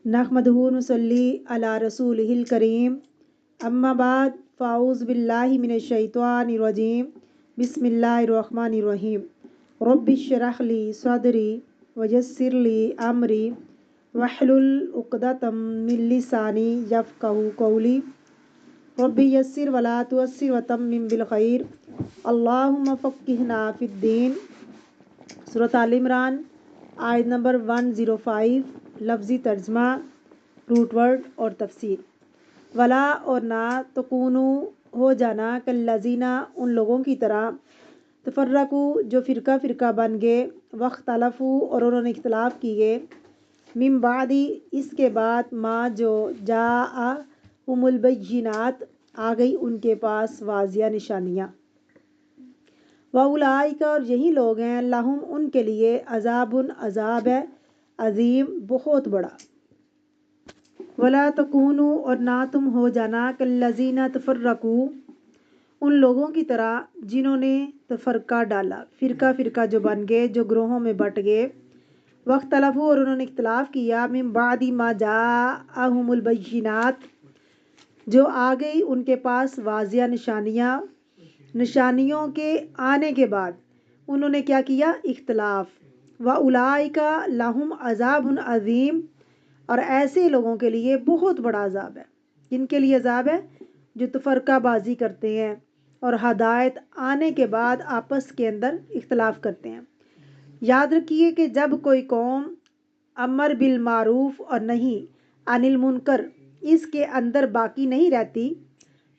नहमदुहु व नुसल्ली अला रसूलिहिल करीम अम्मा बाद फ़ाऊज़ बिल्लाहि मिनश शैतानिर रजीम बिस्मिल्लाहिर रहमानिर रहीम रब्बिश्रह ली सदरी वयस्सिर ली अमरी वहलुल उक़दतम मिन लिसानी यफ़क़हू क़ौली रब्बि यस्सिर वला तुअस्सिर वतम्मिम बिल खैर अल्लाहुम्मा फ़क़्क़िहना फ़िद्दीन। सूरत आल इमरान आयत नंबर 105। लफ्ज़ी तर्जमा, रूट वर्ड और तफसीर। वला और ना तकूनु हो जाना कल्लज़ीना उन लोगों की तरह तफ़र्रकू जो फ़िरका फ़िरका बन गए वख्तलफ़ू और उन्होंने इख्तलाफ किए मिन बादी इसके बाद माँ जो जाआ उमुल बय्यिनात आ गई उनके पास वाज़िया निशानियाँ। व उलाइका और यही लोग हैं लहुम उनके लिए अज़ाबुन अज़ाब है अज़ीम बहुत बड़ा। वला तकूनु और ना तुम हो जाना कल्लज़ीना तफ़र्रकू उन लोगों की तरह जिन्होंने तफ़रका डाला फ़िरका फ़िरका जो बन गए जो ग्रोहों में बट गए वख्तलफ़ू और उन्होंने इख्तलाफ किया मिन बादी मा जाअहुमुल बय्यिनात जो आ गई उनके पास वाज़िया निशानियाँ। निशानियों के आने के बाद उन्होंने क्या किया, इख्तलाफ। व उलाइका लहुम अज़ाबुन अज़ीम और ऐसे लोगों के लिए बहुत बड़ा अज़ाब है। जिनके लिए अज़ाब है जो तफ़रका बाजी करते हैं और हदायत आने के बाद आपस के अंदर इख्तलाफ करते हैं। याद रखिए कि जब कोई कौम अमर बिल मारूफ और नहीं अनिल मुनकर इसके अंदर बाकी नहीं रहती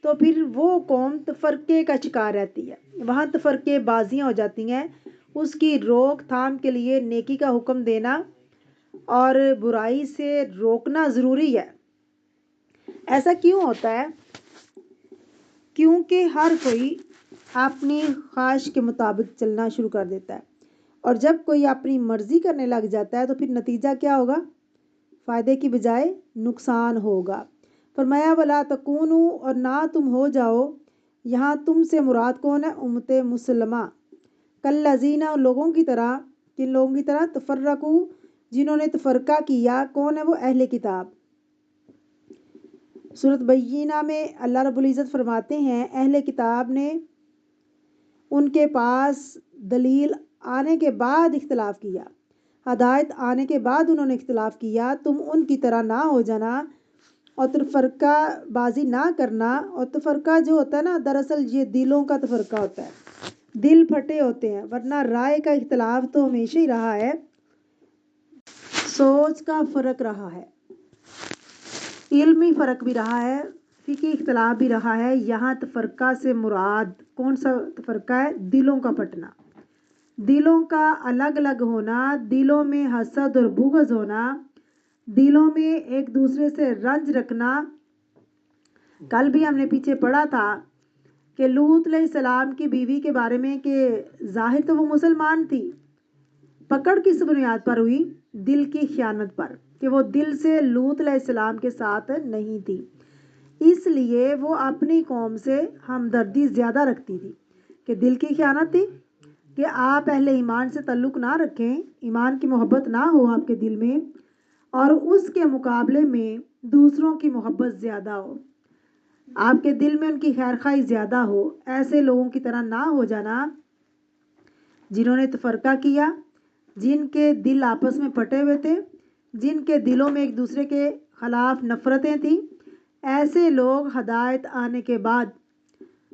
तो फिर वो कौम तफ़रके का शिकार रहती है। वहाँ तफ़रके बाजियाँ हो जाती हैं। उसकी रोक थाम के लिए नेकी का हुक्म देना और बुराई से रोकना ज़रूरी है। ऐसा क्यों होता है? क्योंकि हर कोई अपनी ख्वाहिश के मुताबिक चलना शुरू कर देता है और जब कोई अपनी मर्ज़ी करने लग जाता है तो फिर नतीजा क्या होगा? फ़ायदे की बजाय नुकसान होगा। फरमाया वला तकूनु और ना तुम हो जाओ, यहाँ तुम से मुराद कौन है? उम्मत मुसलमा। कल्लज़ीना लोगों की तरह, किन लोगों की तरह? तफ़र्रकू जिन्होंने तफ़रका किया। कौन है वो? अहले किताब। सूरत बय्यिना में अल्लाह रब्बुल इज़्ज़त फरमाते हैं अहले किताब ने उनके पास दलील आने के बाद इख्तलाफ किया, हदायत आने के बाद उन्होंने इख्तलाफ किया। तुम उनकी तरह ना हो जाना और तफ़रका बाजी ना करना। और तफ़रका जो होता है ना, दरअसल ये दिलों का तफ़रका होता है, दिल फटे होते हैं, वरना राय का इख्तलाफ तो हमेशा ही रहा है, सोच का फ़र्क रहा है, इल्मी फ़र्क भी रहा है, फ़िक़ही इख्तलाफ भी रहा है। यहाँ तफ़रका से मुराद कौन सा तफ़रका है? दिलों का फटना, दिलों का अलग अलग होना, दिलों में हसद और बुग़्ज़ होना, दिलों में एक दूसरे से रंज रखना। कल भी हमने पीछे पढ़ा था कि लूत अलैहिस्सलाम की बीवी के बारे में कि ज़ाहिर तो वो मुसलमान थी, पकड़ किस बुनियाद पर हुई? दिल की ख़यानत पर, कि वो दिल से लूत अलैहिस्सलाम के साथ नहीं थी, इसलिए वो अपनी कौम से हमदर्दी ज़्यादा रखती थी। कि दिल की ख़यानत थी कि आप अहले ईमान से ताल्लुक़ ना रखें, ईमान की मोहब्बत ना हो आपके दिल में, और उसके मुकाबले में दूसरों की मोहब्बत ज़्यादा हो, आपके दिल में उनकी खैर खाई ज़्यादा हो। ऐसे लोगों की तरह ना हो जाना जिन्होंने तफ़रका किया, जिनके दिल आपस में फटे हुए थे, जिनके दिलों में एक दूसरे के ख़िलाफ़ नफ़रतें थीं। ऐसे लोग हदायत आने के बाद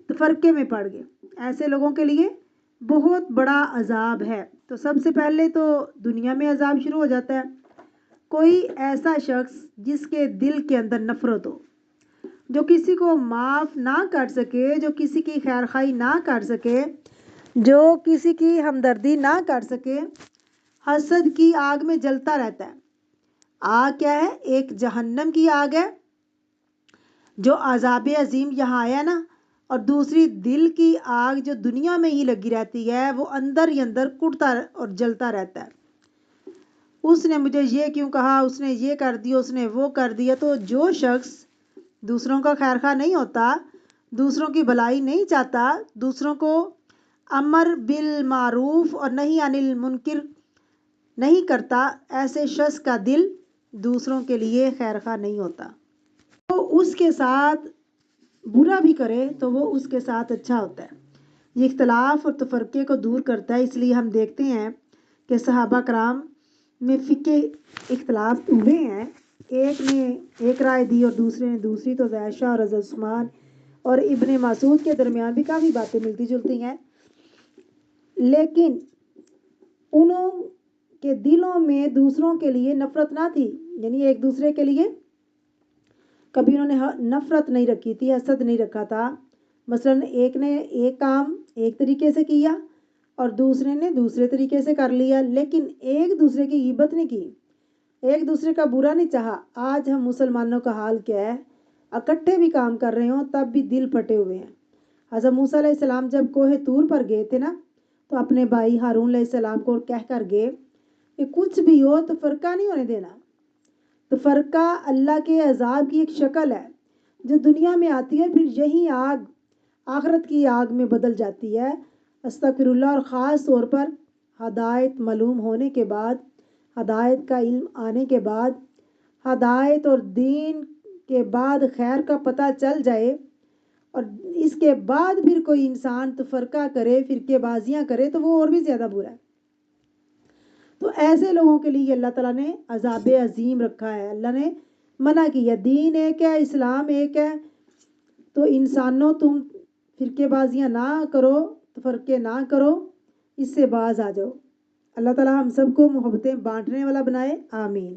तफ़रके में पड़ गए। ऐसे लोगों के लिए बहुत बड़ा अज़ाब है। तो सबसे पहले तो दुनिया में अज़ाब शुरू हो जाता है। कोई ऐसा शख्स जिसके दिल के अंदर नफ़रत हो, जो किसी को माफ़ ना कर सके, जो किसी की खैर खाई ना कर सके, जो किसी की हमदर्दी ना कर सके, हसद की आग में जलता रहता है। आग क्या है? एक जहन्नम की आग है जो अज़ाब अज़ीम यहाँ आया ना, और दूसरी दिल की आग जो दुनिया में ही लगी रहती है, वो अंदर ही अंदर कुटता और जलता रहता है। उसने मुझे ये क्यों कहा, उसने ये कर दिया, उसने वो कर दिया। तो जो शख्स दूसरों का खैर खा नहीं होता, दूसरों की भलाई नहीं चाहता, दूसरों को अमर बिल मारूफ और नहीं अनिल मुनकिर नहीं करता, ऐसे शख्स का दिल دوسروں کے لیے خیر خواہ نہیں ہوتا. تو اس کے ساتھ برا بھی کرے تو وہ اس کے ساتھ اچھا ہوتا ہے. یہ اختلاف اور تفرقے کو دور کرتا ہے. اس لیے ہم دیکھتے ہیں کہ صحابہ کرام میں فقہ اختلاف ہوئے ہیں. ایک نے ایک رائے دی اور دوسرے نے دوسری. تو عائشہ اور حضرت عثمان اور ابن مسعود کے درمیان بھی کافی باتیں ملتی جلتی ہیں، لیکن انہوں کے دلوں میں دوسروں کے لیے نفرت نہ تھی. یعنی ایک دوسرے کے لیے کبھی انہوں نے نفرت نہیں رکھی تھی، حسد نہیں رکھا تھا. مثلاً ایک نے ایک کام ایک طریقے سے کیا اور دوسرے نے دوسرے طریقے سے کر لیا، لیکن ایک دوسرے کی غیبت نہیں کی، ایک دوسرے کا برا نہیں چاہا. آج ہم مسلمانوں کا حال کیا ہے؟ اکٹھے بھی کام کر رہے ہوں تب بھی دل پھٹے ہوئے ہیں. حضرت موسیٰ علیہ السلام جب کوہ طور پر گئے تھے نا، تو اپنے بھائی ہارون علیہ السلام کو کہہ کر گئے کہ کچھ بھی ہو تو فرقہ نہیں ہونے دینا. تو فرقہ اللہ کے عذاب کی ایک شکل ہے جو دنیا میں آتی ہے، پھر یہی آگ آخرت کی آگ میں بدل جاتی ہے. استغفر اللہ. اور خاص طور پر ہدایت معلوم ہونے کے بعد، ہدایت کا علم آنے کے بعد، ہدایت اور دین کے بعد خیر کا پتہ چل جائے اور اس کے بعد پھر کوئی انسان تفرقہ کرے، فرقے بازیاں کرے، تو وہ اور بھی زیادہ برا ہے. تو ایسے لوگوں کے لیے اللہ تعالیٰ نے عذاب عظیم رکھا ہے. اللہ نے منع کیا. دین ایک ہے، اسلام ایک ہے. تو انسانوں تم فرقے بازیاں نہ کرو، تفرقے نہ کرو، اس سے باز آ جاؤ. اللہ تعالیٰ ہم سب کو محبتیں بانٹنے والا بنائے. آمین.